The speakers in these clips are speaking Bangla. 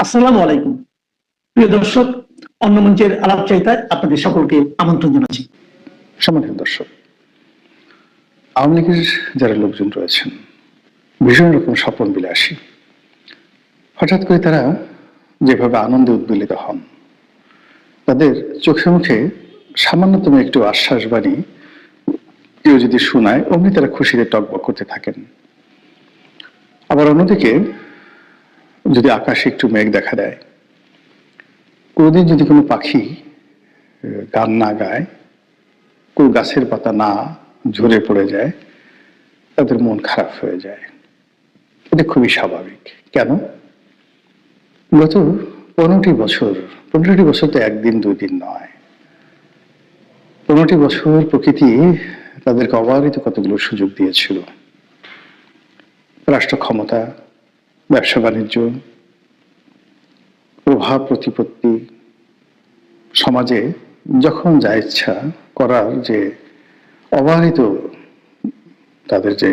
আসসালামু আলাইকুম। প্রিয় দর্শক, অন্য মঞ্চের আলাপচারিতায় আপনাদের সকলকে আমন্ত্রণ জানাচ্ছি। সম্মানিত দর্শক, আওয়ামী লীগের যারা লোকজন রয়েছেন ভীষণ রকম স্বপ্ন বিলাসী। হঠাৎ করে তারা যেভাবে আনন্দে উদ্বেলিত হন, তাদের চোখে মুখে সামান্যতম একটু আশ্বাস বাণী কেউ যদি শোনায়, অমনি তারা খুশিতে টকবক করতে থাকেন। আবার অন্যদিকে যদি আকাশে একটু মেঘ দেখা দেয়, কোনোদিন যদি কোনো পাখি গান না গায়, কোনো গাছের পাতা না ঝরে পড়ে যায়, তাদের মন খারাপ হয়ে যায়। এটা খুবই স্বাভাবিক। কেন? গত 15টি বছর তো একদিন দুই দিন নয়, 15টি বছর প্রকৃতি তাদেরকে অবারিত কতগুলো সুযোগ দিয়েছিল। রাষ্ট্র ক্ষমতা, ব্যবসা বাণিজ্য, প্রভাব প্রতিপত্তি, সমাজে যখন যা ইচ্ছা করার যে অবারিত তাদের যে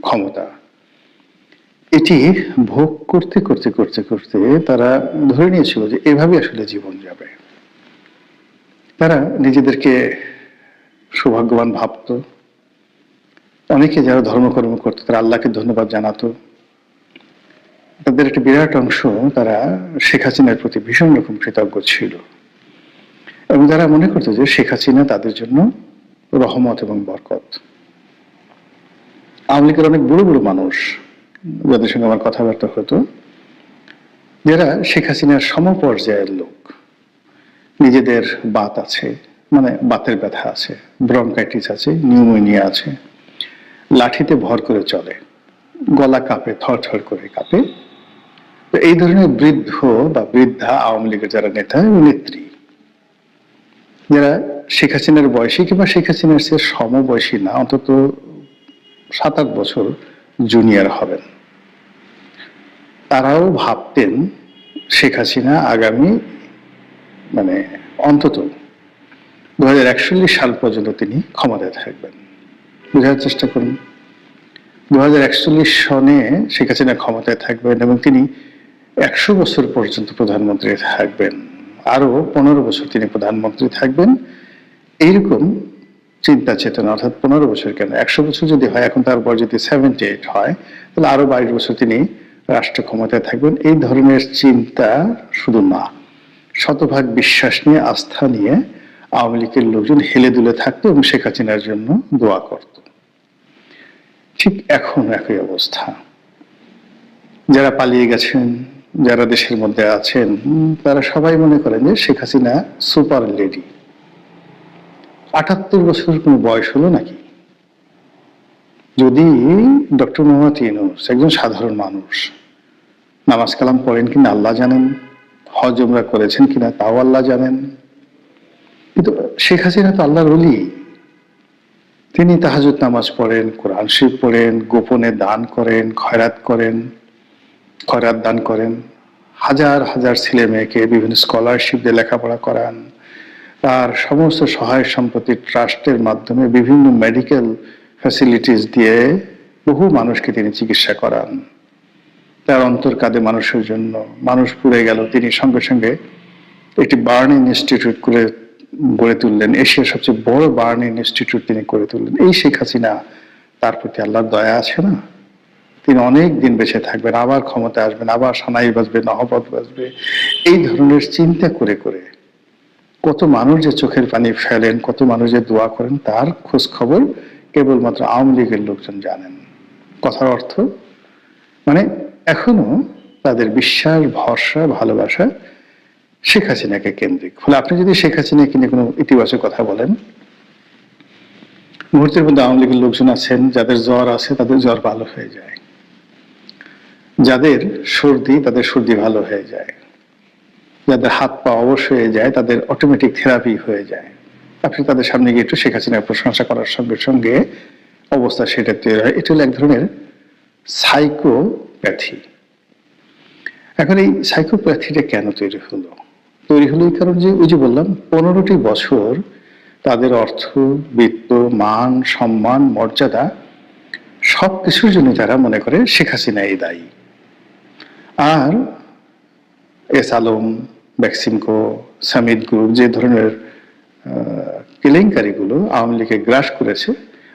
ক্ষমতা, এটি ভোগ করতে করতে করতে করতে তারা ধরে নিয়েছিল যে এভাবে আসলে জীবন যাবে। তারা নিজেদেরকে সৌভাগ্যবান ভাবত। অনেকে যারা ধর্মকর্ম করতো তারা আল্লাহকে ধন্যবাদ জানাতো। তাদের একটা বিরাট অংশ তারা শেখ হাসিনার প্রতি ভীষণ রকম কৃতজ্ঞ ছিল, এবং তারা মনে করতো যে শেখ হাসিনা তাদের জন্য রহমত এবং বরকত। আওয়ামী লীগের অনেক বুড়ো বুড়ো মানুষ যাদের সঙ্গে আমার কথাবার্তা হতো, যারা শেখ হাসিনার সমপর্যায়ের লোক, নিজেদের বাত আছে, মানে বাতের ব্যথা আছে, ব্রঙ্কাইটিস আছে, নিউমোনিয়া আছে, লাঠিতে ভর করে চলে, গলা কাঁপে, থর থর করে কাঁপে। তো এই ধরনের বৃদ্ধ বা বৃদ্ধা আওয়ামী লীগের যারা নেতা এবং নেত্রী, যারা শেখ হাসিনার বয়সী কিংবা শেখ হাসিনার সে সমবয়সী না, অন্তত 7-8 বছর জুনিয়র হবেন, তারাও ভাবতেন শেখ হাসিনা আগামী অন্তত 2041 সাল পর্যন্ত তিনি ক্ষমতায় থাকবেন। বোঝার চেষ্টা করুন, 2041 সনে শেখ হাসিনা ক্ষমতায় থাকবেন এবং তিনি 100 বছর পর্যন্ত প্রধানমন্ত্রী থাকবেন, আরো 15 বছর তিনি প্রধানমন্ত্রী থাকবেন। এইরকম চিন্তা চেতনা, অর্থাৎ 15 বছর কেন, 100 বছর যদি হয়, এখন তার বয়স যদি 78 হয়, তাহলে আরো 22 বছর তিনি রাষ্ট্র ক্ষমতায় থাকবেন। এই ধরনের চিন্তা শুধু না, শতভাগ বিশ্বাস নিয়ে, আস্থা নিয়ে আওয়ামী লীগের লোকজন হেলে দুলে থাকতো এবং শেখ হাসিনার জন্য দোয়া করত। ঠিক এখন একই অবস্থা। যারা পালিয়ে গেছেন, যারা দেশের মধ্যে আছেন, তারা সবাই মনে করেন যে শেখ হাসিনা সুপার লেডি। 78 বছর কোনো বয়স হলো নাকি? যদি ডক্টর মোহাম্মদ ইউনূস একজন সাধারণ মানুষ, নামাজ কালাম পড়েন কিনা আল্লাহ জানেন, হজ উমরা করেছেন কিনা তাও আল্লাহ জানেন, কিন্তু শেখ হাসিনা তো আল্লাহর ওলি। তিনি তাহাজ্জুদ নামাজ পড়েন, কোরআন শরীফ পড়েন, গোপনে দান করেন, খয়রাত দান করেন, হাজার হাজার ছেলে মেয়েকে বিভিন্ন স্কলারশিপ দিয়ে লেখাপড়া করান, তার সমস্ত সহায় সম্পত্তি ট্রাস্টের মাধ্যমে বিভিন্ন মেডিকেল ফ্যাসিলিটিস দিয়ে বহু মানুষকে তিনি চিকিৎসা করান। তার অন্তর কাঁদে মানুষের জন্য। মানুষ পুড়ে গেল, তিনি সঙ্গে সঙ্গে একটি বার্নিং ইনস্টিটিউট করে গড়ে তুললেন, এশিয়ার সবচেয়ে বড় বার্নিং ইনস্টিটিউট তিনি করে তুললেন। এই শেখ হাসিনা, তার প্রতি আল্লাহর দয়া আছে না? তিনি অনেক দিন বেঁচে থাকবেন, আবার ক্ষমতায় আসবেন, আবার সানাই বাজবে, নহবত বাজবে। এই ধরনের চিন্তা করে করে কত মানুষ যে চোখের পানি ফেলেন, কত মানুষ যে দোয়া করেন, তার খোঁজ খবর কেবলমাত্র আওয়ামী লীগের লোকজন জানেন। কথার অর্থ এখনো তাদের বিশ্বাস, ভরসা, ভালোবাসা শেখ হাসিনাকে কেন্দ্রিক। ফলে আপনি যদি শেখ হাসিনাকে নিয়ে কোনো ইতিবাচক কথা বলেন, মুহূর্তের মধ্যে আওয়ামী লীগের লোকজন আছেন, যাদের জ্বর আছে তাদের জ্বর ভালো হয়ে যায়, যাদের সর্দি তাদের সর্দি ভালো হয়ে যায়, যাদের হাত পা অবশ হয়ে যায় তাদের অটোমেটিক থেরাপি হয়ে যায়। আপনি তাদের সামনে গিয়ে একটু শেখ হাসিনার প্রশংসা করার সঙ্গে সঙ্গে অবস্থা সেটা তৈরি হয়। এটা হলো এক ধরনের সাইকোপ্যাথি। এখন এই সাইকোপ্যাথিটা কেন তৈরি হলো? তৈরি হলো এই কারণ যে, ওই যে বললাম, 15টি বছর তাদের অর্থ, বিত্ত, মান, সম্মান, মর্যাদা সবকিছুর জন্য তারা মনে করে শেখ হাসিনাই দায়ী। আর এস আলম, বেক্সিমকো, সামিদ গ্রুপ যে ধরনের কেলেঙ্কারিগুলো আওয়ামী লীগকে গ্রাস করেছে,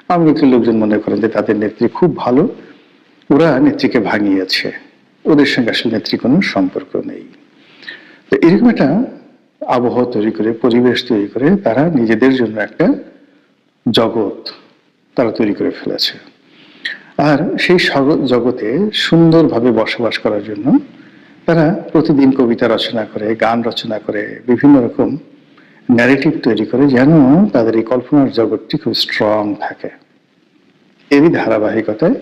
আওয়ামী লীগের লোকজন মনে করেন যে তাদের নেত্রী খুব ভালো, ওরা নেত্রীকে ভাঙিয়েছে, ওদের সঙ্গে আসলে নেত্রী কোনো সম্পর্ক নেই। তো এরকম একটা আবহাওয়া তৈরি করে, পরিবেশ তৈরি করে তারা নিজেদের জন্য একটা জগৎ তারা তৈরি করে ফেলেছে। আর সেই জগতে সুন্দরভাবে বসবাস করার জন্য তারা প্রতিদিন কবিতা রচনা করে, গান রচনা করে, বিভিন্ন রকম ন্যারেটিভ তৈরি করে, যেন তাদের এই কল্পনার জগৎটি খুব স্ট্রং থাকে। এরই ধারাবাহিকতায়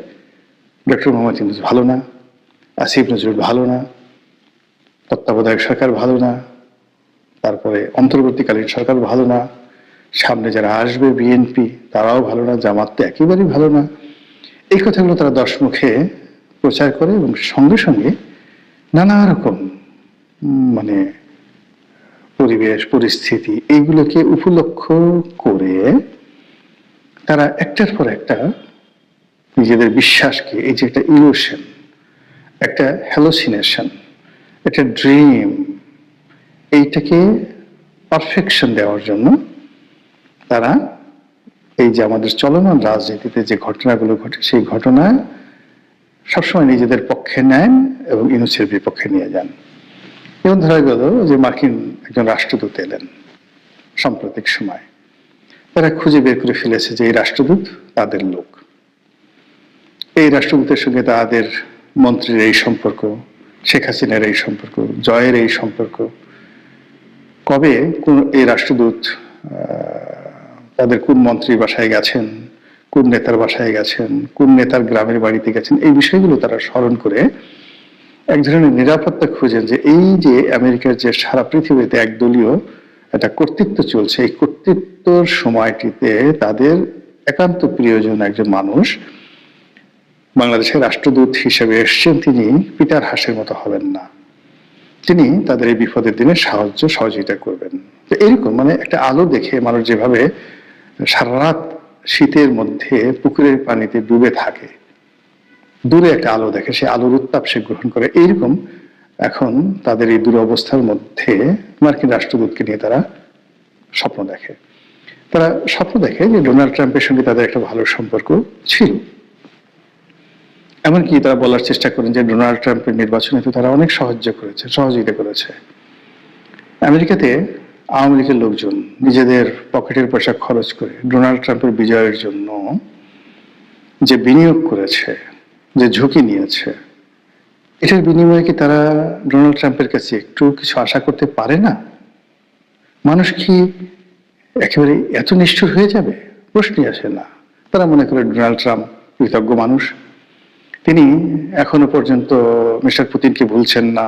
ডক্টর মোহাম্মদ ইউনূস ভালো না, আসিফ নজরুল ভালো না, তত্ত্বাবধায়ক সরকার ভালো না, তারপরে অন্তর্বর্তীকালীন সরকার ভালো না, সামনে যারা আসবে বিএনপি তারাও ভালো না, জামাত তো একেবারেই ভালো না। এই কথাগুলো তারা দশমুখে প্রচার করে এবং সঙ্গে সঙ্গে নানা রকম মানে পরিবেশ পরিস্থিতি এইগুলোকে উপলক্ষ করে তারা একটার পর একটা নিজেদের বিশ্বাসকে, এই যে একটা ইলুশন, একটা হ্যালোসিনেশন, একটা ড্রিম, এইটাকে পারফেকশন দেওয়ার জন্য তারা এই যে আমাদের চলমান রাজনীতিতে যে ঘটনাগুলো ঘটে সেই ঘটনা সবসময় নিজেদের পক্ষে নেন এবং ইউনূসের বিপক্ষে নিয়ে যান। যেমন ধরা গেল যে মার্কিন একজন রাষ্ট্রদূত এলেন সাম্প্রতিক সময়, তারা খুঁজে বের করে ফেলেছে যে এই রাষ্ট্রদূত তাদের লোক, এই রাষ্ট্রদূতের সঙ্গে তাদের মন্ত্রীর এই সম্পর্ক, শেখ হাসিনার এই সম্পর্ক, জয়ের এই সম্পর্ক, কবে কোন এই রাষ্ট্রদূত তাদের কোন মন্ত্রীর বাসায় গেছেন, কোন নেতার বাসায় গেছেন, কোন নেতার গ্রামের বাড়িতে গেছেন, এই বিষয়গুলো তারা স্মরণ করে এক ধরনের নিরাপত্তা খুঁজেন যে এই যে আমেরিকার যে সারা পৃথিবীতে একদলীয় একটা কর্তৃত্ব চলছে, এই কর্তৃত্বর সময়টিতে তাদের একান্ত প্রিয়জন একজন মানুষ বাংলাদেশের রাষ্ট্রদূত হিসেবে এসছেন, তিনি পিটার হাসের মতো হবেন না, তিনি তাদের এই বিপদের দিনে সহযোগিতা করবেন। তো এরকম মানে একটা আলো দেখে মানুষ যেভাবে সারা রাত শীতের মধ্যে পুকুরের পানিতে ডুবে থাকে, দূরে একটা আলো দেখে, সেই আলোর উত্তাপ সে গ্রহণ করে, এইরকম এখন তাদের এই দুরবস্থার মধ্যে মার্কিন রাষ্ট্রদূতকে নিয়ে তারা স্বপ্ন দেখে। তারা স্বপ্ন দেখে যে ডোনাল্ড ট্রাম্পের সঙ্গে তাদের একটা ভালো সম্পর্ক ছিল, এমনকি তারা বলার চেষ্টা করেন যে ডোনাল্ড ট্রাম্পের নির্বাচনে তো তারা অনেক সহযোগিতা করেছে। আমেরিকাতে আওয়ামী লীগের লোকজন নিজেদের পকেটের পয়সা খরচ করে ডোনাল্ড ট্রাম্পের বিজয়ের জন্য যে বিনিয়োগ করেছে, যে ঝুঁকি নিয়েছে, এটার বিনিময়ে কি তারা ডোনাল্ড ট্রাম্পের কাছে একটু কিছু আশা করতে পারে না? মানুষ কি একেবারে এত নিষ্ঠুর হয়ে যাবে? প্রশ্নই আসে না। তারা মনে করে ডোনাল্ড ট্রাম্প কৃতজ্ঞ মানুষ, তিনি এখনো পর্যন্ত মিস্টার পুতিনকে ভুলছেন না,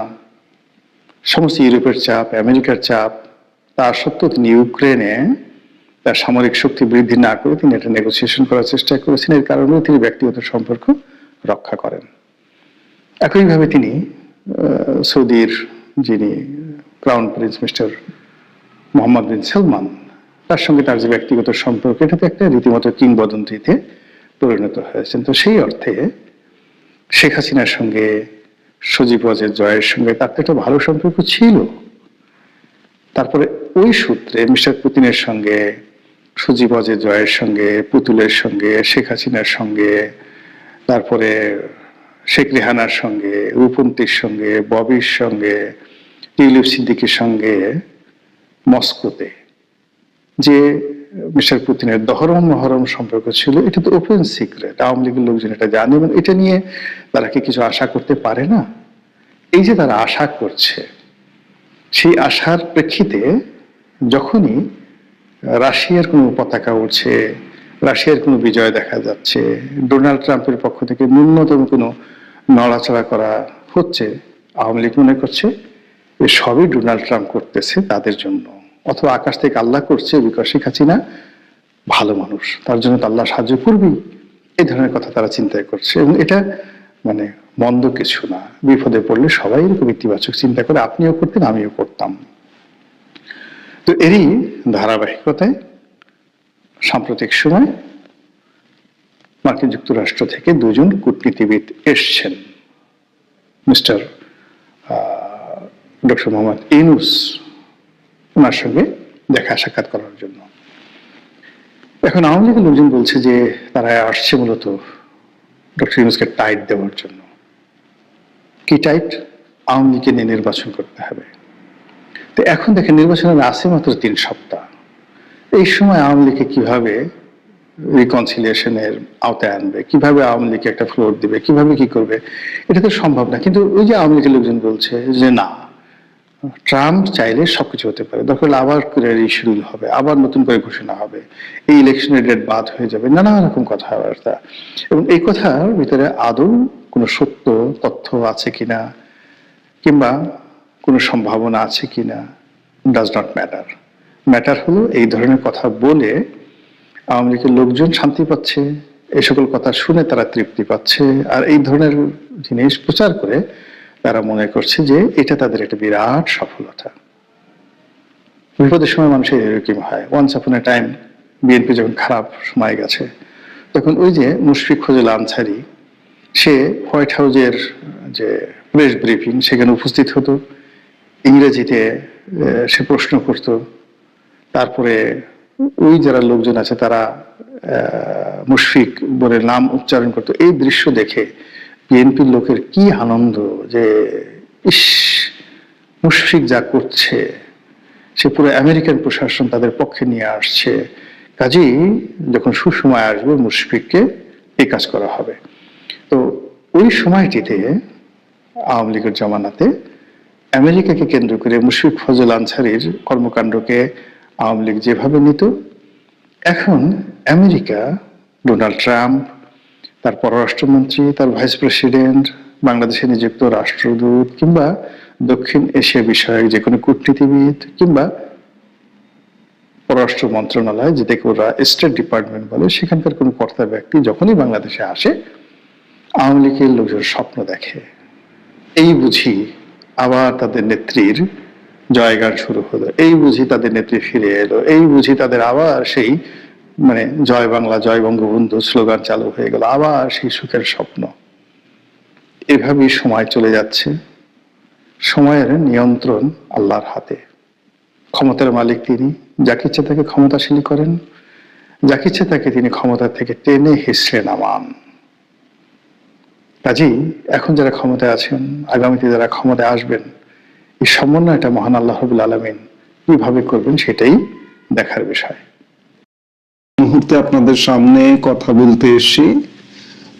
সমস্ত ইউরোপের চাপ, আমেরিকার চাপ, তার সত্ত্বেও তিনি ইউক্রেনে তার সামরিক শক্তি বৃদ্ধি না করে তিনি একটা নেগোসিয়েশন করার চেষ্টা করেছেন, এর কারণে তিনি ব্যক্তিগত সম্পর্ক রক্ষা করেন। একইভাবে তিনি সৌদির যিনি ক্রাউন প্রিন্স মিস্টার মোহাম্মদ বিন সালমান, তার সঙ্গে তার যে ব্যক্তিগত সম্পর্ক, এটা তো একটা রীতিমতো কিংবদন্তিতে পরিণত হয়েছেন। তো সেই অর্থে শেখ হাসিনার সঙ্গে, সজীব ওয়াজেদ জয়ের সঙ্গে তার তো একটা ভালো সম্পর্ক ছিল। তারপরে ওই সূত্রে মিস্টার পুতিনের সঙ্গে, সজীব ওয়াজেদ জয়ের সঙ্গে, পুতুলের সঙ্গে, শেখ হাসিনার সঙ্গে, তারপরে শেখ রেহানার সঙ্গে, রূপন্তীর সঙ্গে, ববির সঙ্গে, টিউলিপ সিদ্দিকির সঙ্গে মস্কোতে যে মিস্টার পুতিনের দহরম মহরম সম্পর্ক ছিল, এটা তো ওপেন সিক্রেট, আওয়ামী লীগের লোকজন এটা জানে, এবং এটা নিয়ে তারা কি কিছু আশা করতে পারে না? এই যে তারা আশা করছে, সেই আশার প্রেক্ষিতে যখনই রাশিয়ার কোনো পতাকা উঠছে, রাশিয়ার কোনো বিজয় দেখা যাচ্ছে, ডোনাল্ড ট্রাম্পের পক্ষ থেকে ন্যূনতম কোনো নড়াচড়া করা হচ্ছে, আওয়ামী লীগ মনে করছে সবই ডোনাল্ড ট্রাম্প করতেছে তাদের জন্য, অথবা আকাশ থেকে আল্লাহ করছে, বিকজ শেখ হাসিনা ভালো মানুষ, তার জন্য তো আল্লাহ সাহায্য করবেই, এই ধরনের কথা তারা চিন্তা করছে। এবং এটা মানে মন্দ কিছু না, বিপদে পড়লে সবাই এরকম ইতিবাচক চিন্তা করে, আপনিও করতেন, আমিও করতাম। তো এরই ধারাবাহিকতায় সাম্প্রতিক সময় মার্কিন যুক্তরাষ্ট্র থেকে দুজন কূটনীতিবিদ এসছেন, মিস্টার ডক্টর মোহাম্মদ ইউনূস ওনার সঙ্গে দেখা সাক্ষাৎ করার জন্য। এখন আওয়ামী লীগের লোকজন বলছে যে তারা আসছে মূলত ডক্টর ইউনূসকে টাইট দেওয়ার জন্য। কি টাইট? আওয়ামী লীগকে নিয়ে নির্বাচন করতে হবে। তো এখন দেখেন নির্বাচনের আছে মাত্র 3 সপ্তাহ। এই সময় আওয়ামী লীগকে কিভাবে রিকনসিলিয়েশনের আওতায় আনবে, কিভাবে আওয়ামী লীগকে একটা ফ্লোর দিবে, কিভাবে কি করবে, এটা তো সম্ভব না। কিন্তু ওই যে আওয়ামী লীগের লোকজন বলছে যে না, ট্রাম্প চাইলে সবকিছু হতে পারে, দরকার হলে আবার রিশিডিউল হবে, আবার নতুন করে ঘোষণা হবে, এই ইলেকশনের ডেট বাদ হয়ে যাবে, নানা রকম কথাবার্তা। এবং এই কথার ভিতরে আদৌ কোনো সত্য তথ্য আছে কিনা কিংবা কোনো সম্ভাবনা আছে কিনা ডাজ নট ম্যাটার। ম্যাটার হলো এই ধরনের কথা বলে আওয়ামী লীগের লোকজন শান্তি পাচ্ছে, এই সকল কথা শুনে তারা তৃপ্তি পাচ্ছে, আর এই ধরনের জিনিস প্রচার করে তারা মনে করছে যে এটা তাদের একটা বিরাট সফলতা। বিপদের সময় মানুষের এরকম হয়। ওয়ান্স আপন এ টাইম বিএনপি যখন খারাপ সময় গেছে, তখন ওই যে মুশফিক ফজল আনসারী, সে হোয়াইট হাউসের যে প্রেস ব্রিফিং সেখানে উপস্থিত হতো, ইংরেজিতে সে প্রশ্ন করত, তারপরে ওই যারা লোকজন আছে তারা মুশফিক বলে নাম উচ্চারণ করতো। এই দৃশ্য দেখে বিএনপির লোকের কি আনন্দ যে ইস, মুশফিক যা করছে, সে পুরো আমেরিকান প্রশাসন তাদের পক্ষে নিয়ে আসছে, কাজেই যখন সুসময় আসবে মুশফিককে এই কাজ করা হবে। তো ওই সময়টিতে আওয়ামী লীগের জমানাতে আমেরিকাকে কেন্দ্র করে মুশফিক ফজল আনসারীর কর্মকাণ্ডকে আওয়ামী লীগ যেভাবে নিত, এখন আমেরিকা, ডোনাল্ড ট্রাম্প, তার পররাষ্ট্রমন্ত্রী, তার ভাইস প্রেসিডেন্ট, বাংলাদেশে নিযুক্ত রাষ্ট্রদূত কিংবা দক্ষিণ এশিয়া বিষয়ক যে কোনো কূটনীতিবিদ কিংবা পররাষ্ট্র মন্ত্রণালয়, যেটাকে ওরা স্টেট ডিপার্টমেন্ট বলে, সেখানকার কোনো কর্তা ব্যক্তি যখনই বাংলাদেশে আসে আওয়ামী লীগের লোকজন স্বপ্ন দেখে, এই বুঝি আবার তাদের নেত্রীর জয়গান শুরু হলো, এই বুঝি তাদের নেত্রী ফিরে এলো, এই বুঝি তাদের আবার সেই মানে জয় বাংলা জয় বঙ্গবন্ধু স্লোগান চালু হয়ে গেল, আবার সেই সুখের স্বপ্ন। এভাবেই সময় চলে যাচ্ছে। সময়ের নিয়ন্ত্রণ আল্লাহর হাতে। ক্ষমতার মালিক তিনি, যাকে ইচ্ছে তাকে ক্ষমতাশালী করেন, যাকে ইচ্ছে তাকে তিনি ক্ষমতা থেকে টেনে হিসড়ে নামান। কাজেই এখন যারা ক্ষমতায় আছেন, আগামীতে যারা ক্ষমতায় আসবেন, এই সমন্বয়টা মহান আল্লাহ রাব্বুল আলামিন কিভাবে করবেন সেটাই দেখার বিষয়। মুহূর্তে আপনাদের সামনে কথা বলতে এসেছি,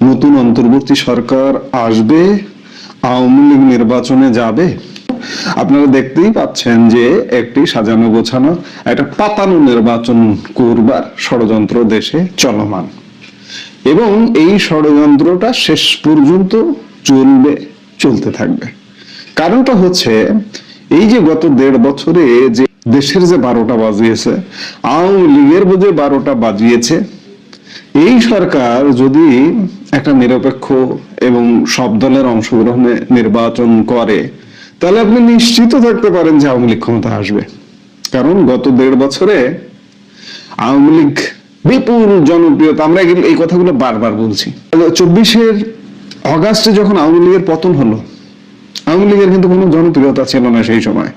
নতুন অন্তর্বর্তী সরকার আসবে, আওয়ামী লীগ নির্বাচনে যাবে। আপনারা দেখতেই পাচ্ছেন যে একটি সাজানো গোছানো একটা পাতানো নির্বাচন করবার ষড়যন্ত্র দেশে চলমান, এবং এই ষড়যন্ত্রটা শেষ পর্যন্ত চলতে থাকবে। কারণটা হচ্ছে এই যে গত 1.5 বছরে যে দেশের যে 12টা বাজিয়েছে, আওয়ামী লীগের যে 12টা বাজিয়েছে, এই সরকার যদি একটা নিরপেক্ষ এবং সব দলের অংশগ্রহণে নির্বাচন করে, তাহলে আপনি নিশ্চিত থাকতে পারেন যে আওয়ামী লীগ ক্ষমতা আসবে। কারণ গত 1.5 বছরে আওয়ামী লীগ বিপুল জনপ্রিয়তা, আমরা এই কথাগুলো বারবার বলছি। 24 অগাস্টে যখন আওয়ামী লীগের পতন হলো, আওয়ামী লীগের কিন্তু কোনো জনপ্রিয়তা ছিল না। সেই সময়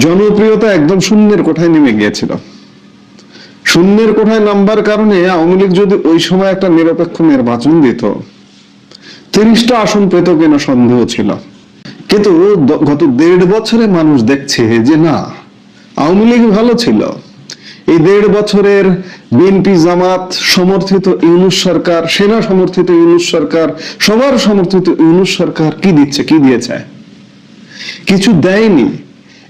জনপ্রিয়তা একদম শূন্যের কোঠায় নেমে গিয়েছিল। শূন্যের কোঠায় নামবার কারণে আওয়ামী লীগ যদি ওই সময় একটা নিরপেক্ষ নির্বাচন দিত, 30টা আসন পেত কিনা সন্দেহ ছিল। কিন্তু গত 1.5 বছরে মানুষ দেখছে যে না, আওয়ামী লীগ ভালো ছিল। এই 1.5 বছরের বিএনপি জামাত সমর্থিত ইউনূস সরকার, সেনা সমর্থিত ইউনূস সরকার, সবার সমর্থিত ইউনূস সরকার কি দিচ্ছে, কি দিয়েছে? কিছু দেয়নি,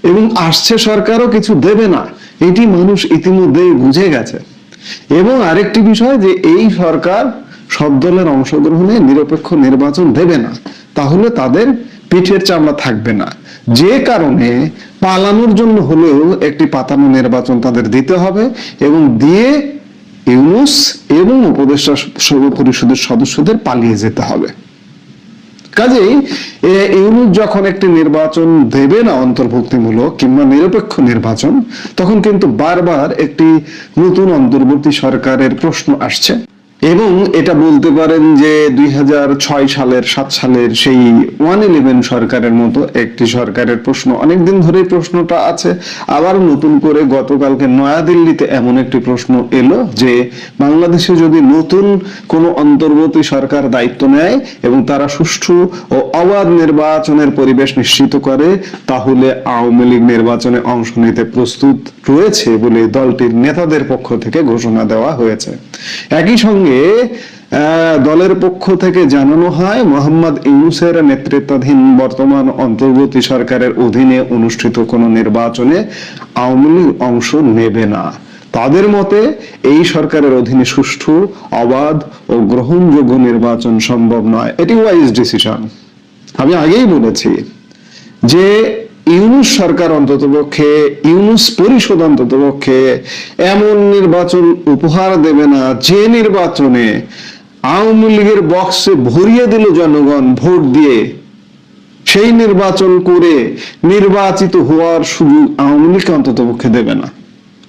এবং আসছে সরকারও কিছু দেবে না, এটি মানুষ ইতিমধ্যে বুঝে গেছে। এবং আরেকটি বিষয় যে এই সরকার সব দলের অংশগ্রহণে নিরপেক্ষ নির্বাচন দেবে না, তাহলে তাদের পিঠের চামড়া থাকবে না। যে কারণে পালানোর জন্য হলেও একটি পাতানো নির্বাচন তাদের দিতে হবে, এবং দিয়ে ইউনূস এবং উপদেষ্টা পরিষদের সদস্যদের পালিয়ে যেতে হবে। কাজেই ইউনূস যখন একটি নির্বাচন দেবে না অন্তর্ভুক্তিমূলক কিংবা নিরপেক্ষ নির্বাচন, তখন কিন্তু বারবার একটি নতুন অন্তর্বর্তী সরকারের প্রশ্ন আসছে এবং এটা বলতে পারেন যে 2006 সালের 7 সালের সেই 111 সরকারের মতো একটি সরকারের প্রশ্ন অনেকদিন ধরেই প্রশ্নটা আছে। আবার নতুন করে গতকালকে নয়াদিল্লিতে এমন একটি প্রশ্ন এলো যে বাংলাদেশে যদি নতুন কোন অন্তর্বর্তী সরকার দায়িত্ব নেয় এবং তারা সুষ্ঠু ও অবাধ নির্বাচনের পরিবেশ নিশ্চিত করে, তাহলে আওয়ামী লীগ নির্বাচনে অংশ নিতে প্রস্তুত রয়েছে বলে দলটির নেতাদের পক্ষ থেকে ঘোষণা দেওয়া হয়েছে। একই সঙ্গে দলের পক্ষ থেকে জানানো হয় মোহাম্মদ ইউনূসের নেতৃত্বাধীন বর্তমান অন্তর্বর্তী সরকারের অধীনে অনুষ্ঠিত কোনো নির্বাচনে আওয়ামী লীগ অংশ নেবে না। তাদের মতে এই সরকারের অধীনে সুষ্ঠু, অবাধ ও গ্রহণযোগ্য নির্বাচন সম্ভব নয়। এটি ওয়াইজ ডিসিশন। আমি আগেই বলেছি যে ইউনূস সরকার অন্ততপক্ষে, ইউনূস পরিষদ অন্ততপক্ষে এমন নির্বাচন উপহার দেবে না যে নির্বাচনে আওয়ামী লীগের বক্সে ভরিয়ে দিল জনগণ ভোট দিয়ে, সেই নির্বাচন করে নির্বাচিত হওয়ার সুযোগ আওয়ামী লীগকে অন্ততপক্ষে দেবে না।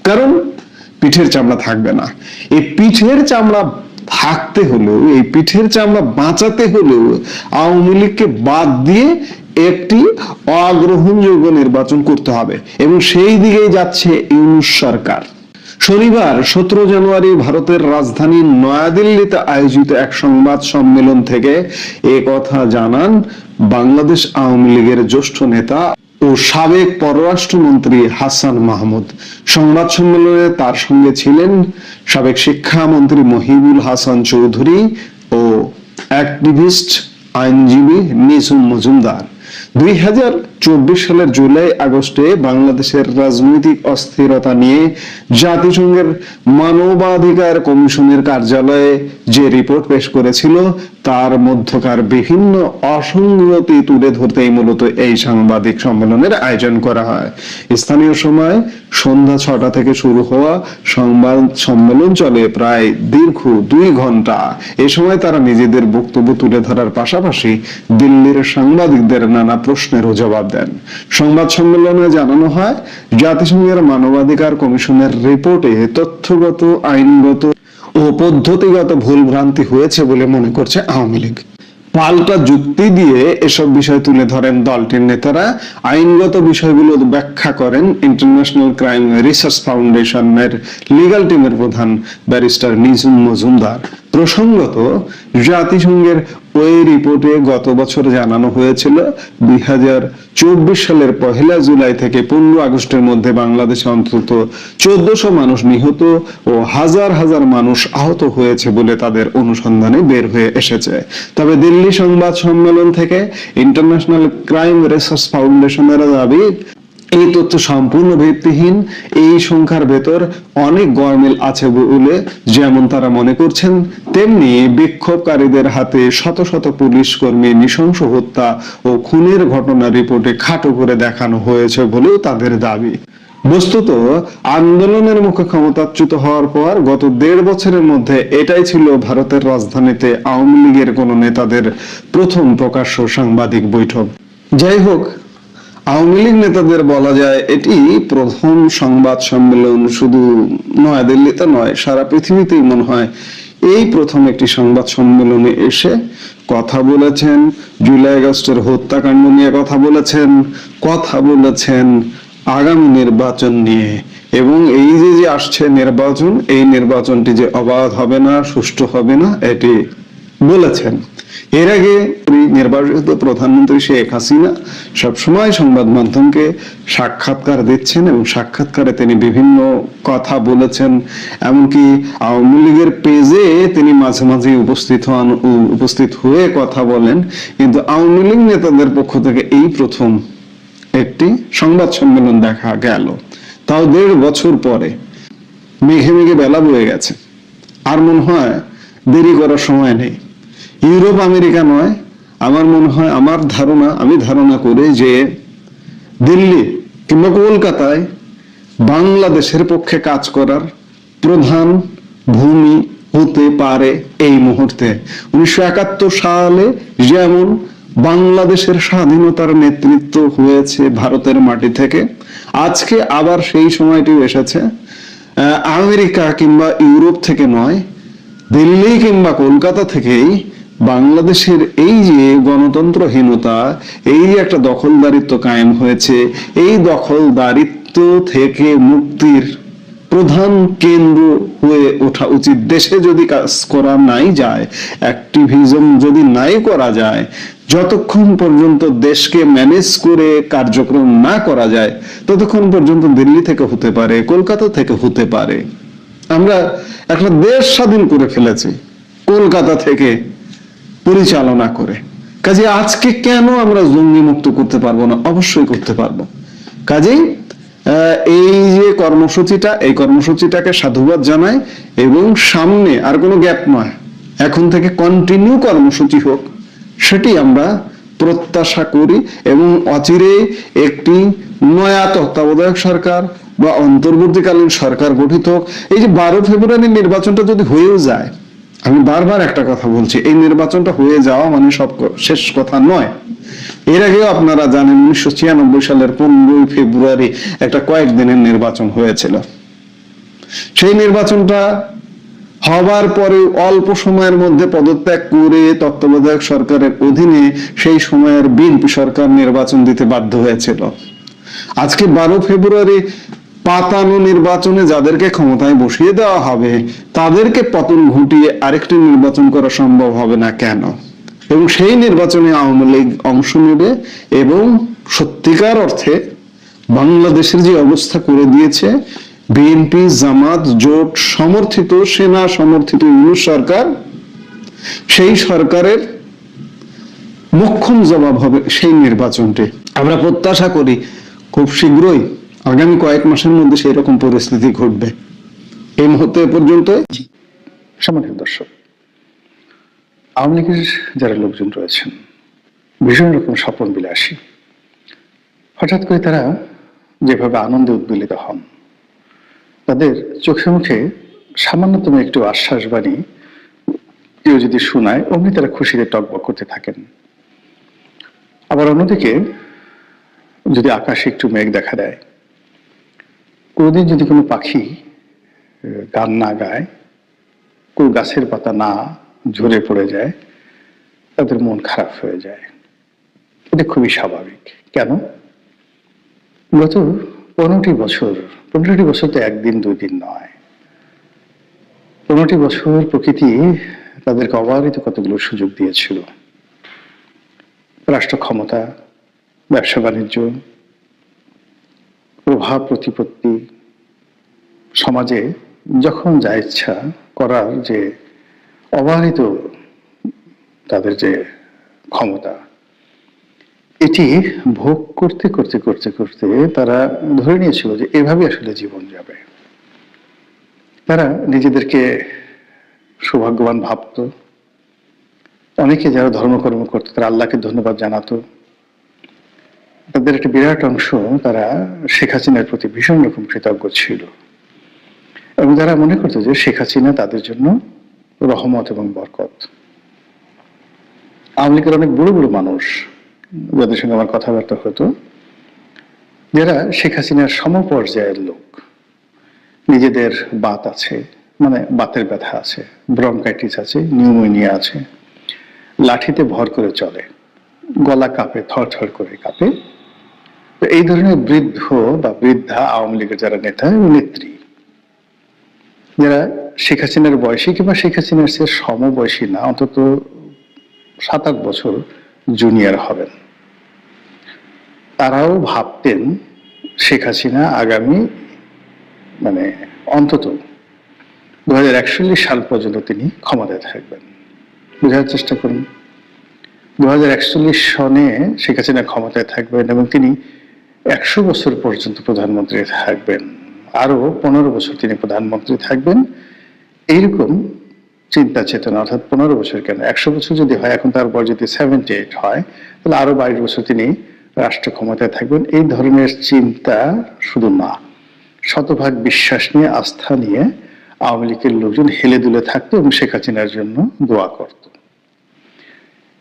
কারণ পিঠের চামড়া থাকবে না। এই পিঠের চামড়া থাকতে হলেও, এই পিঠের চামড়া বাঁচাতে হলেও আওয়ামী লীগকে বাদ দিয়ে একটি অগ্রহণযোগ্য নির্বাচন করতে হবে এবং সেই দিকেই যাচ্ছে ইউনূস সরকার। শনিবার 17 জানুয়ারি ভারতের রাজধানী নয়াদিল্লিতে আয়োজিত এক সংবাদ সম্মেলন থেকে এ কথা জানান বাংলাদেশ আওয়ামী লীগের জ্যেষ্ঠ নেতা ও সাবেক পররাষ্ট্রমন্ত্রী হাসান মাহমুদ। সংবাদ সম্মেলনে তার সঙ্গে ছিলেন সাবেক শিক্ষামন্ত্রী মহিবুল হাসান চৌধুরী ও অ্যাক্টিভিস্ট আইনজীবী নিঝুম মজুমদার। 2024 সালের জুলাই আগস্টে বাংলাদেশের রাজনৈতিক অস্থিরতা নিয়ে জাতিসংঘের মানবাধিকার কমিশনের কার্যালয়ে যে রিপোর্ট পেশ করেছিল তার মধ্যকার বিভিন্ন অসঙ্গতি তুলে ধরতেই মূলত এই সাংবাদিক সম্মেলনের আয়োজন করা হয়। স্থানীয় সময় সন্ধ্যা 6টা থেকে শুরু হওয়া সংবাদ সম্মেলন চলে প্রায় দীর্ঘ 2 ঘন্টা। এ সময় তারা নিজেদের বক্তব্য তুলে ধরার পাশাপাশি দিল্লির সাংবাদিকদের নানা প্রশ্নেরও জবাব দেন। সংবাদ সম্মেলনে জানানো হয়, জাতিসংঘের মানবাধিকার কমিশনের রিপোর্টে তথ্যগত, আইনগত ও পদ্ধতিগত ভুল ভ্রান্তি হয়েছে বলে মনে করছে আওয়ামী লীগ। পাল্টা যুক্তি দিয়ে এসব বিষয় তুলে ধরেন দলটির নেতারা। আইনগত বিষয়গুলো ব্যাখ্যা করেন ইন্টারন্যাশনাল ক্রাইম রিসার্চ ফাউন্ডেশনের লিগ্যাল টিমের প্রধান ব্যারিস্টার নিঝুম মজুমদার। প্রসঙ্গত, জাতিসংঘের ওই রিপোর্টে গত বছর জানানো হয়েছিল 2024 সালের 1 জুলাই থেকে 15 আগস্টের মধ্যে বাংলাদেশে অন্তত 1400 মানুষ নিহত ও হাজার হাজার মানুষ আহত হয়েছে বলে তাদের অনুসন্ধানে বের হয়ে এসেছে। তবে দিল্লি সংবাদ সম্মেলন থেকে ইন্টারন্যাশনাল ক্রাইম রিসার্চ ফাউন্ডেশনের দাবি এই তথ্য সম্পূর্ণ ভিত্তিহীন। এই সংখ্যার ভেতর অনেক গরমিল আছে বলে যেমন তারা মনে করছেন, তেমনি বিক্ষোভকারীদের হাতে শত শত পুলিশ কর্মী নৃশংস হত্যা ও খুনের ঘটনা রিপোর্টে খাটো করে দেখানো হয়েছে বলেও তাদের দাবি। বস্তুত আন্দোলনের মুখে ক্ষমতাচ্যুত হওয়ার পর গত 1.5 বছরের মধ্যে এটাই ছিল ভারতের রাজধানীতে আওয়ামী লীগের কোন নেতাদের প্রথম প্রকাশ্য সাংবাদিক বৈঠক। যাই হোক, আওয়ামী লীগ নেতাদের বলা যায় এটি প্রথম সংবাদ সম্মেলন। শুধু নয়াদিল্লিতে নয়, সারা পৃথিবীতেই মনে হয় এই প্রথম একটি সংবাদ সম্মেলনে এসে কথা বলেছেন। জুলাই আগস্টের হত্যাকাণ্ড নিয়ে কথা বলেছেন আগামী নির্বাচন নিয়ে, এবং এই যে আসছে নির্বাচন, এই নির্বাচনটি যে অবাধ হবে না, সুষ্ঠু হবে না, এটি বলেছেন। এর আগে নির্বাচিত প্রধানমন্ত্রী শেখ হাসিনা সবসময় সংবাদ মাধ্যমকে সাক্ষাৎকার দিচ্ছেন এবং সাক্ষাৎকারে তিনি বিভিন্ন কথা বলেছেন। এমনকি আওয়ামী লীগের পেজে তিনি মাঝে মাঝে উপস্থিত হয়ে কথা বলেন। কিন্তু আওয়ামী লীগ নেতাদের পক্ষ থেকে এই প্রথম একটি সংবাদ সম্মেলন দেখা গেল, তাও 1.5 বছর পরে। মেঘে মেঘে বেলা বয়ে গেছে, আর মনে হয় দেরি করার সময় নেই। ইউরোপ আমেরিকা নয়, আমার মনে হয়, আমি ধারণা করি যে দিল্লি কিংবা কলকাতায় বাংলাদেশের পক্ষে কাজ করার প্রধান ভূমি হতে পারে এই মুহূর্তে। 1971 সালে যেমন বাংলাদেশের স্বাধীনতার নেতৃত্ব হয়েছে ভারতের মাটি থেকে, আজকে আবার সেই সময়টি এসেছে আমেরিকা কিংবা ইউরোপ থেকে নয়, দিল্লি কিংবা কলকাতা থেকেই বাংলাদেশের এই যে গণতন্ত্রহীনতা, এই যে একটা দখলদারিত্ব কায়েম হয়েছে, এই দখলদারিত্ব থেকে মুক্তির প্রধান কেন্দ্র হয়ে ওঠা উচিত। দেশে যদি কাজ করা নাই যায়, অ্যাক্টিভিজম যদি নাই করা যায়, যতক্ষণ পর্যন্ত দেশকে ম্যানেজ করে কার্যক্রম না করা যায়, ততক্ষণ পর্যন্ত দিল্লি থেকে হতে পারে, কলকাতা থেকে হতে পারে। আমরা একটা দেশ স্বাধীন করে ফেলেছি কলকাতা থেকে পরিচালনা করে। কাজে আজকে কেন আমরা জঙ্গি মুক্ত করতে পারবো না? অবশ্যই করতে পারবো। কাজেই এই যে কর্মসূচিটা, এই কর্মসূচিটাকে সাধুবাদ জানাই, এবং সামনে আর কোনো গ্যাপ নয়, এখন থেকে কন্টিনিউ কর্মসূচি হোক, সেটি আমরা প্রত্যাশা করি। এবং অচিরে একটি নয়া তত্ত্বাবধায়ক সরকার বা অন্তর্বর্তীকালীন সরকার গঠিত হোক। এই যে 12 ফেব্রুয়ারি নির্বাচনটা যদি হয়েও যায়, আমি বারবার একটা কথা বলছি, এই নির্বাচনটা হয়ে যাওয়া মানে সব শেষ কথা নয়। এর আগেও আপনারা জানেন 1996 সালের 15 ফেব্রুয়ারি একটা কয়েকদিনের নির্বাচন হয়েছিল। সেই নির্বাচনটা হবার পরে অল্প সময়ের মধ্যে পদত্যাগ করে তত্ত্বাবধায়ক সরকারের অধীনে সেই সময়ের বিএনপি সরকার নির্বাচন দিতে বাধ্য হয়েছিল। আজকে 12 ফেব্রুয়ারি পাতানো নির্বাচনে যাদেরকে ক্ষমতায় বসিয়ে দেওয়া হবে, তাদেরকে পতন ঘটিয়ে আরেকটি নির্বাচন করা সম্ভব হবে না কেন? এবং সেই নির্বাচনে আওয়ামী লীগ অংশ নেবে এবং সত্যিকার অর্থে বাংলাদেশের যে অবস্থা করে দিয়েছে বিএনপি জামাত জোট সমর্থিত, সেনা সমর্থিত ইউনূস সরকার, সেই সরকারের মোক্ষম জবাব হবে সেই নির্বাচনটি। আমরা প্রত্যাশা করি খুব শীঘ্রই আগামী কয়েক মাসের মধ্যে সেই রকম পরিস্থিতি ঘটবে। এই মুহূর্তে পর্যন্ত সম্মানিত দর্শক, আওয়ামী লীগের যারা লোকজন রয়েছেন ভীষণ রকম স্বপন বিলাসী, হঠাৎ করে তারা যেভাবে আনন্দে উদ্বেলিত হন, তাদের চোখে মুখে সামান্যতম একটু আশ্বাস বাণী কেউ যদি শোনায়, অমনি তারা খুশিতে টকবক করতে থাকেন। আবার অন্যদিকে যদি আকাশে একটু মেঘ দেখা দেয়, কোনোদিন যদি কোনো পাখি গান না গায়, কোনো গাছের পাতা না ঝরে পড়ে যায়, তাদের মন খারাপ হয়ে যায়। এটা খুবই স্বাভাবিক। কেন? গত 15টি বছর তো একদিন দুই দিন নয়, 15টি বছর প্রকৃতি তাদেরকে অবারিত কতগুলো সুযোগ দিয়েছিল। রাষ্ট্র ক্ষমতা, ব্যবসা বাণিজ্য, প্রভাব প্রতিপত্তি, সমাজে যখন যা ইচ্ছা করার যে অবারিত তাদের যে ক্ষমতা, এটি ভোগ করতে করতে করতে করতে তারা ধরে নিয়েছিল যে এভাবে আসলে জীবন যাবে। তারা নিজেদেরকে সৌভাগ্যবান ভাবত। অনেকে যারা ধর্মকর্ম করতো তারা আল্লাহকে ধন্যবাদ জানাতো। তাদের একটা বিরাট অংশ তারা শেখ হাসিনার প্রতি ভীষণ রকম কৃতজ্ঞ ছিল, এবং তারা মনে করতো যে শেখ হাসিনা তাদের জন্য রহমত এবং বরকত। আওয়ামী লীগের অনেক বড় বড় মানুষ যাদের সঙ্গে আমার কথাবার্তা হতো, যারা শেখ হাসিনার সমপর্যায়ের লোক, নিজেদের বাত আছে, মানে বাতের ব্যথা আছে, ব্রঙ্কাইটিস আছে, নিউমোনিয়া আছে, লাঠিতে ভর করে চলে, গলা কাঁপে, থরথর করে কাঁপে। তো এই ধরনের বৃদ্ধ বা বৃদ্ধা আওয়ামী লীগের যারা নেতা এবং নেত্রী, যারা শেখ হাসিনার বয়সী কিংবা শেখ হাসিনার সে সমবয়সী না, অন্তত 7-8 বছর জুনিয়র হবেন, তারাও ভাবতেন শেখ হাসিনা আগামী অন্তত 2041 সাল পর্যন্ত তিনি ক্ষমতায় থাকবেন। বোঝার চেষ্টা করুন, 2041 সনে শেখ হাসিনা ক্ষমতায় থাকবেন এবং তিনি 100 বছর পর্যন্ত প্রধানমন্ত্রী থাকবেন, আরো 15 বছর তিনি প্রধানমন্ত্রী থাকবেন। এইরকম চিন্তা চেতনা, অর্থাৎ 15 বছর কেন, 100 বছর যদি হয়, এখন তার বয়স যদি 78 হয়, তাহলে আরো 22 বছর তিনি রাষ্ট্র ক্ষমতায় থাকবেন। এই ধরনের চিন্তা শুধু না, শতভাগ বিশ্বাস নিয়ে, আস্থা নিয়ে আওয়ামী লীগের লোকজন হেলে দুলে থাকতো এবং শেখ হাসিনার জন্য দোয়া করত।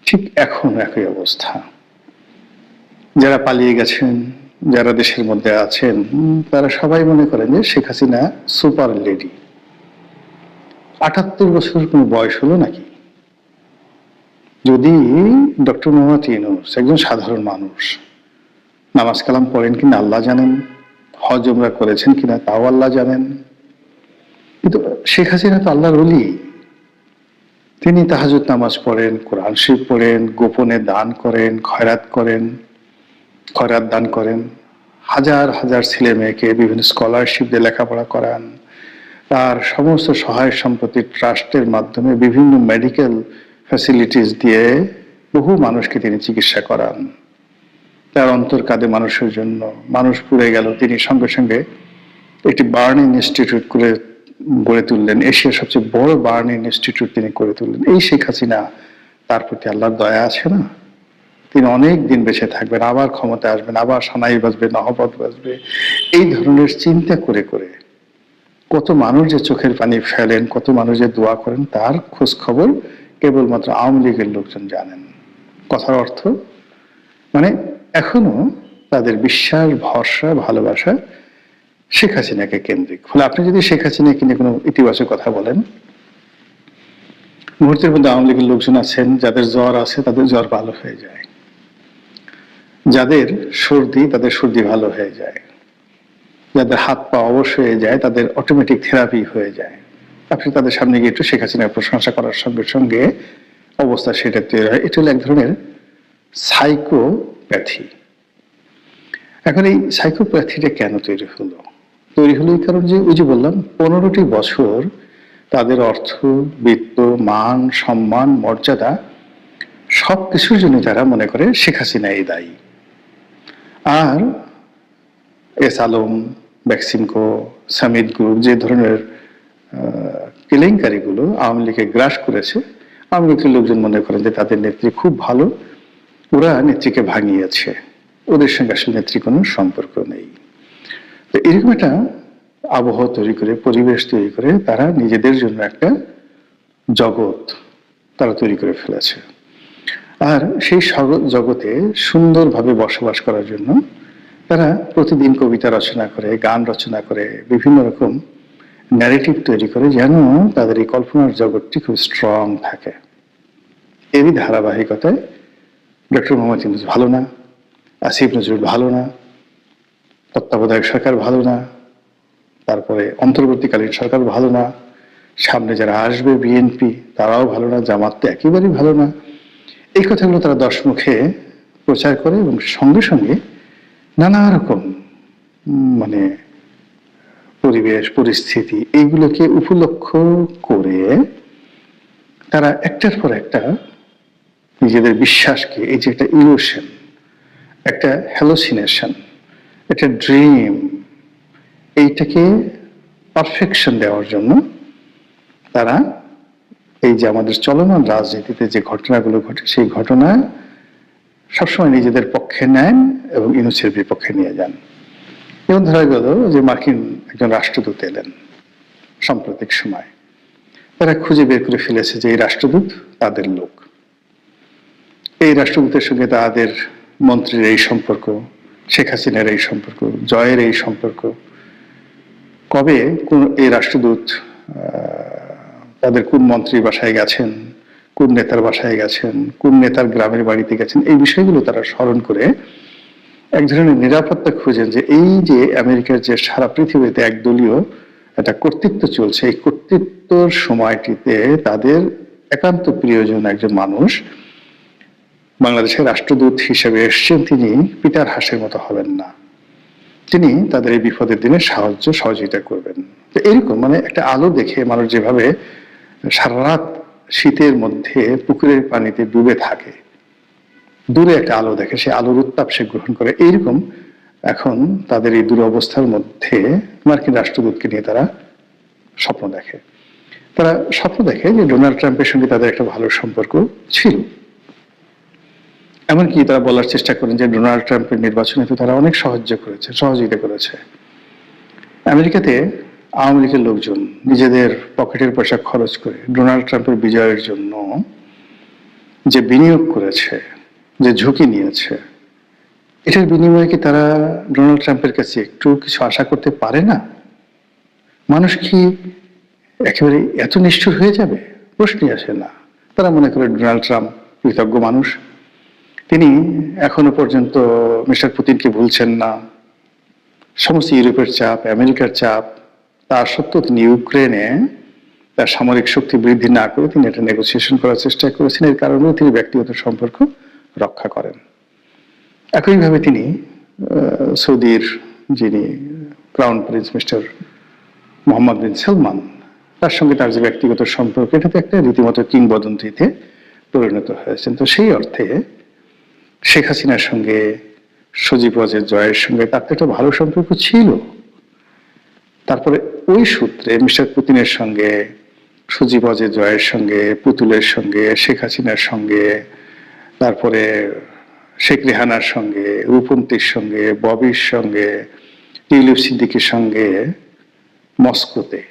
ঠিক এখন একই অবস্থা। যারা পালিয়ে গেছেন, যারা দেশের মধ্যে আছেন, তারা সবাই মনে করেন যে শেখ হাসিনা সুপার লেডি, 78 বছর কোনো বয়স হলো নাকি? যদি ডক্টর মোহাম্মদ ইউনূস একজন সাধারণ মানুষ, নামাজ কালাম পড়েন কিনা আল্লাহ জানেন, হজ উমরা করেছেন কিনা তাও আল্লাহ জানেন, কিন্তু শেখ হাসিনা তো আল্লাহর ওলি। তিনি তাহাজ্জুদ নামাজ পড়েন, কোরআন শরীফ পড়েন, গোপনে দান করেন, খয়রাত দান করেন, হাজার হাজার ছেলে মেয়েকে বিভিন্ন স্কলারশিপ দিয়ে লেখাপড়া করান, তার সমস্ত সহায় সম্পত্তি ট্রাস্টের মাধ্যমে বিভিন্ন মেডিকেল ফ্যাসিলিটিস দিয়ে বহু মানুষকে তিনি চিকিৎসা করান। তার অন্তর কাঁদে মানুষের জন্য, মানুষ পুড়ে গেল, তিনি সঙ্গে সঙ্গে একটি বার্নিং ইনস্টিটিউট করে গড়ে তুললেন, এশিয়ার সবচেয়ে বড় বার্নিং ইনস্টিটিউট তিনি করে তুললেন। এই শেখ হাসিনা, তার প্রতি আল্লাহর দয়া আছে না? তিনি অনেক দিন বেঁচে থাকবেন, আবার ক্ষমতায় আসবেন, আবার সানাই বাজবে, নহবত বাজবে, এই ধরনের চিন্তা করে করে কত মানুষ যে চোখের পানি ফেলেন, কত মানুষ যে দোয়া করেন, তার খোঁজ খবর কেবলমাত্র আওয়ামী লীগের লোকজন জানেন। কথার অর্থ মানে এখনো তাদের বিশ্বাস, ভরসা, ভালোবাসা শেখ হাসিনাকে কেন্দ্রিক। ফলে আপনি যদি শেখ হাসিনাকে নিয়ে কোনো ইতিবাচক কথা বলেন, মুহূর্তের মধ্যে আওয়ামী লীগের লোকজন আছেন যাদের জ্বর আছে, তাদের জ্বর ভালো হয়ে যায়, যাদের সর্দি তাদের সর্দি ভালো হয়ে যায়, যাদের হাত পা অবশ হয়ে যায় তাদের অটোমেটিক থেরাপি হয়ে যায়। আপনি তাদের সামনে গিয়ে একটু শেখ হাসিনার প্রশংসা করার সঙ্গে সঙ্গে অবস্থা সেটা তৈরি হয়। এটা হলো এক ধরনের সাইকোপ্যাথি। এখন এই সাইকোপ্যাথিটা কেন তৈরি হলো? তৈরি হলো এই কারণ যে, ওই যে বললাম 15টি বছর তাদের অর্থ, বিত্ত, মান, সম্মান, মর্যাদা সবকিছুর জন্য তারা মনে করে শেখ হাসিনা এই দায়ী। আর S Alam, Beximco, Summit group যে ধরনের কেলেঙ্কারিগুলো আওয়ামী লীগকে গ্রাস করেছে, আওয়ামী লীগের লোকজন মনে করেন যে তাদের নেত্রী খুব ভালো, ওরা নেত্রীকে ভাঙিয়েছে, ওদের সঙ্গে আসলে নেত্রী কোনো সম্পর্ক নেই। তো এরকম একটা আবহাওয়া তৈরি করে, পরিবেশ তৈরি করে তারা নিজেদের জন্য একটা জগৎ তারা তৈরি করে ফেলেছে। আর সেই জগতে সুন্দরভাবে বসবাস করার জন্য তারা প্রতিদিন কবিতা রচনা করে, গান রচনা করে, বিভিন্ন রকম ন্যারেটিভ তৈরি করে, যেন তাদের এই কল্পনার জগৎটি খুব স্ট্রং থাকে। এরই ধারাবাহিকতায় ডক্টর মোহাম্মদ ইউনূস ভালো না, আসিফ নজরুল ভালো না, তত্ত্বাবধায়ক সরকার ভালো না, তারপরে অন্তর্বর্তীকালীন সরকার ভালো না, সামনে যারা আসবে বিএনপি তারাও ভালো না, জামাত তো একেবারেই ভালো না। এই কথাগুলো তারা দশমুখে প্রচার করে এবং সঙ্গে সঙ্গে নানা রকম মানে পরিবেশ, পরিস্থিতি এইগুলোকে উপলক্ষ করে তারা একটার পর একটা নিজেদের বিশ্বাসকে, এই যে একটা ইলুশন, একটা হ্যালোসিনেশন, একটা ড্রিম, এইটাকে পারফেকশন দেওয়ার জন্য তারা এই যে আমাদের চলমান রাজনীতিতে যে ঘটনাগুলো ঘটে, সেই ঘটনা সবসময় নিজেদের পক্ষে নেন এবং ইউনূসের বিপক্ষে নিয়ে যান। যেমন ধরা গেল যে মার্কিন একজন রাষ্ট্রদূত এলেন সাম্প্রতিক সময়, তারা খুঁজে বের করে ফেলেছে যে এই রাষ্ট্রদূত তাদের লোক, এই রাষ্ট্রদূতের সঙ্গে তাদের মন্ত্রীর এই সম্পর্ক, শেখ হাসিনার এই সম্পর্ক, জয়ের এই সম্পর্ক, কবে কোন এই রাষ্ট্রদূত তাদের কোন মন্ত্রীর বাসায় গেছেন, কোন নেতার বাসায় গেছেন, কোন নেতার গ্রামের বাড়িতে গেছেন, এই বিষয়গুলো তারা স্মরণ করে এক ধরনের নিরাপত্তা খুঁজেন যে এই যে আমেরিকার যে সারা পৃথিবীতে একদলীয় একটা কর্তৃত্ব চলছে, এই কর্তৃত্বর সময়টিতে তাদের একান্ত প্রিয়জন একজন মানুষ বাংলাদেশের রাষ্ট্রদূত হিসেবে এসছেন, তিনি পিতার হাসের মতো হবেন না, তিনি তাদের এই বিপদের দিনে সহযোগিতা করবেন। তো এরকম মানে একটা আলো দেখে মানুষ যেভাবে সারা রাত শীতের মধ্যে পুকুরের পানিতে ডুবে থাকে, দূরে একটা আলো দেখে, সে আলোর উত্তাপ সে গ্রহণ করে, এইরকম এখন তাদের এই দুরবস্থার মধ্যে মার্কিন রাষ্ট্রদূতকে নিয়ে তারা স্বপ্ন দেখে। তারা স্বপ্ন দেখে যে ডোনাল্ড ট্রাম্পের সঙ্গে তাদের একটা ভালো সম্পর্ক ছিল। এমনকি তারা বলার চেষ্টা করেন যে ডোনাল্ড ট্রাম্পের নির্বাচনে তো তারা অনেক সহযোগিতা করেছে। আমেরিকাতে আওয়ামী লীগের লোকজন নিজেদের পকেটের পয়সা খরচ করে ডোনাল্ড ট্রাম্পের বিজয়ের জন্য যে বিনিয়োগ করেছে, যে ঝুঁকি নিয়েছে, এটার বিনিময়ে কি তারা ডোনাল্ড ট্রাম্পের কাছে একটু কিছু আশা করতে পারে না? মানুষ কি একেবারে এত নিষ্ঠুর হয়ে যাবে, প্রশ্নই আসে না। তারা মনে করে ডোনাল্ড ট্রাম্প কৃতজ্ঞ মানুষ, তিনি এখনো পর্যন্ত মিস্টার পুতিনকে ভুলছেন না। সমস্ত ইউরোপের চাপ, আমেরিকার চাপ, তা সত্ত্বেও তিনি ইউক্রেনে তার সামরিক শক্তি বৃদ্ধি না করে তিনি একটা নেগোসিয়েশন করার চেষ্টা করেছেন। এর কারণেও তিনি ব্যক্তিগত সম্পর্ক রক্ষা করেন। একইভাবে তিনি সৌদির যিনি ক্রাউন প্রিন্স মিস্টার মোহাম্মদ বিন সালমান, তার সঙ্গে তার যে ব্যক্তিগত সম্পর্ক, এটা তো একটা রীতিমতো কিংবদন্তিতে পরিণত হয়েছেন। তো সেই অর্থে শেখ হাসিনার সঙ্গে, সজীব ওয়াজেদ জয়ের সঙ্গে তার তো একটা ভালো সম্পর্ক ছিল। তারপরে ওই সূত্রে মিস্টার পুতিনের সঙ্গে, সজীব ওয়াজেদ জয়ের সঙ্গে, পুতুলের সঙ্গে, শেখ হাসিনার সঙ্গে, তারপরে শেখ রেহানার সঙ্গে, রূপন্তীর সঙ্গে, ববির সঙ্গে, টিউলিপ সিদ্দিকের সঙ্গে মস্কোতে